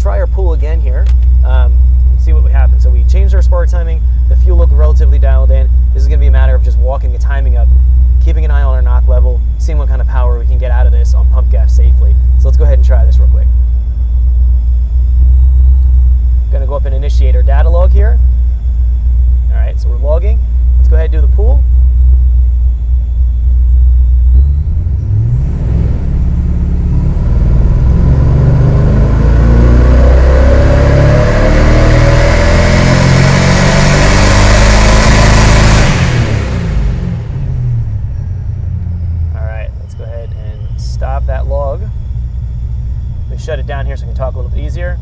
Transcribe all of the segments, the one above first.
try our pull again here. See what happens. So we changed our spark timing. The fuel looked relatively dialed in. This is going to be a matter of just walking the timing up, keeping an eye on our knock level, seeing what kind of power we can get out of this on pump gas safely. So let's go ahead and try this real quick. Going to go up and initiate our data log here. All right, so we're logging. Let's go ahead and do the pull. Stop that log. We shut it down here so I can talk a little bit easier.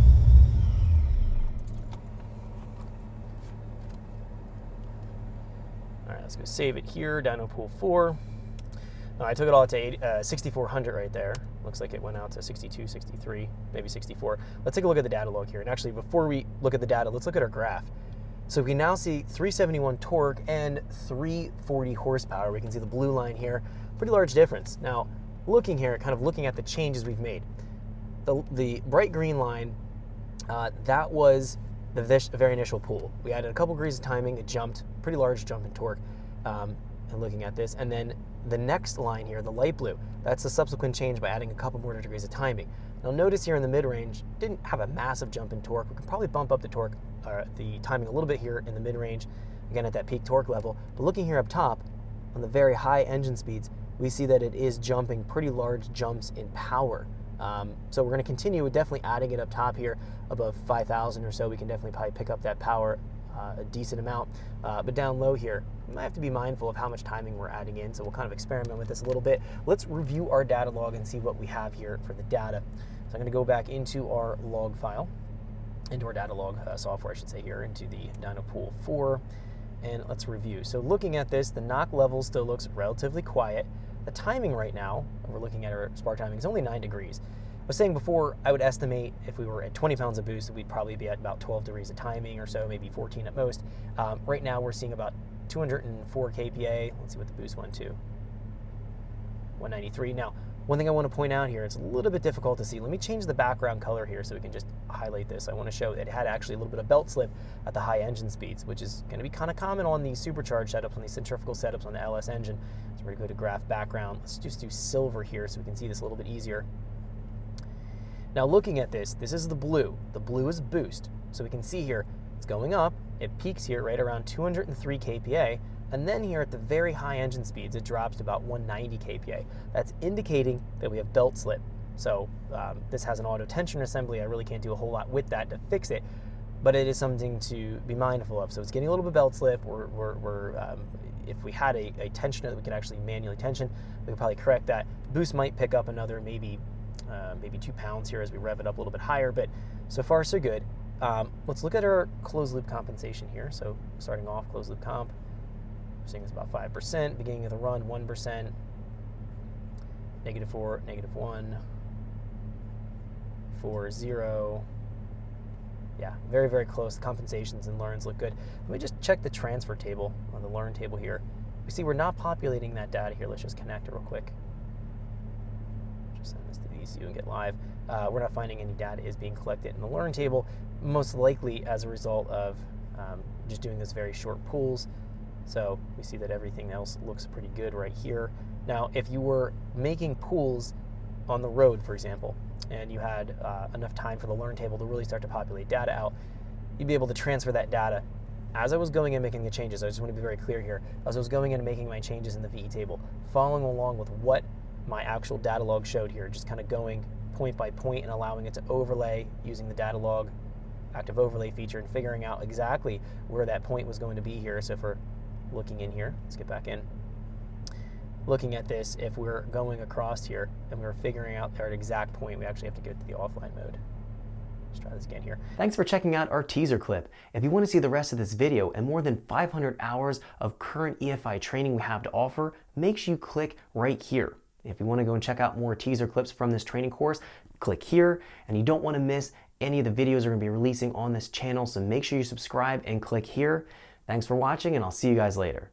All right, let's go save it here, dyno pool 4. Now, I took it all to 6,400 right there. Looks like it went out to 62, 63, maybe 64. Let's take a look at the data log here. And actually, before we look at the data, let's look at our graph. So we now see 371 torque and 340 horsepower. We can see the blue line here. Pretty large difference. Now, looking here, kind of looking at the changes we've made. The bright green line, that was the very initial pull. We added a couple degrees of timing, it jumped, pretty large jump in torque, and looking at this. And then the next line here, the light blue, that's the subsequent change by adding a couple more degrees of timing. Now notice here in the mid-range, didn't have a massive jump in torque. We can probably bump up the torque, the timing a little bit here in the mid-range, again at that peak torque level. But looking here up top, on the very high engine speeds, we see that it is jumping pretty large jumps in power. So we're going to continue with definitely adding it up top here above 5,000 or so. We can definitely probably pick up that power a decent amount. But down low here, we might have to be mindful of how much timing we're adding in. So we'll kind of experiment with this a little bit. Let's review our data log and see what we have here for the data. So I'm going to go back into our log file, into our data log software, I should say here, into the dyno pool 4. And let's review. So looking at this, the knock level still looks relatively quiet. The timing right now, we're looking at our spark timing, is only 9 degrees. I was saying before, I would estimate if we were at 20 pounds of boost, we'd probably be at about 12 degrees of timing or so, maybe 14 at most. Right now, we're seeing about 204 kPa. Let's see what the boost went to. 193. Now, one thing I want to point out here, it's a little bit difficult to see. Let me change the background color here so we can just highlight this. I want to show that it had actually a little bit of belt slip at the high engine speeds, which is going to be kind of common on these supercharged setups, on these centrifugal setups on the LS engine. So we're going to go to graph background. Let's just do silver here so we can see this a little bit easier. Now looking at this, this is the blue. The blue is boost. So we can see here, it's going up. It peaks here right around 203 kPa. And then here at the very high engine speeds, it drops to about 190 kPa. That's indicating that we have belt slip. So this has an auto tensioner assembly. I really can't do a whole lot with that to fix it, but it is something to be mindful of. So it's getting a little bit belt slip. If we had a tensioner that we could actually manually tension, we could probably correct that. Boost might pick up another maybe 2 pounds here as we rev it up a little bit higher, but so far so good. Let's look at our closed loop compensation here. So starting off, closed loop comp. We're seeing it's about 5%, beginning of the run, 1%, -4, -1, 4, 0. Yeah, very, very close. The compensations and learns look good. Let me just check the transfer table on the learn table here. We see we're not populating that data here. Let's just connect it real quick. Just send this to the ECU and get live. We're not finding any data is being collected in the learn table, most likely as a result of just doing this very short pulls. So we see that everything else looks pretty good right here. Now, if you were making pulls on the road, for example, and you had enough time for the learn table to really start to populate data out, you'd be able to transfer that data. As I was going and making the changes, I just want to be very clear here, as I was going in and making my changes in the VE table, following along with what my actual data log showed here, just kind of going point by point and allowing it to overlay using the data log active overlay feature and figuring out exactly where that point was going to be here. So if we're looking in here, let's get back in. Looking at this, if we're going across here and we're figuring out our exact point, we actually have to go to the offline mode. Let's try this again here. Thanks for checking out our teaser clip. If you want to see the rest of this video and more than 500 hours of current EFI training we have to offer, make sure you click right here. If you want to go and check out more teaser clips from this training course, click here, and you don't want to miss any of the videos we're going to be releasing on this channel, so make sure you subscribe and click here. Thanks for watching, and I'll see you guys later.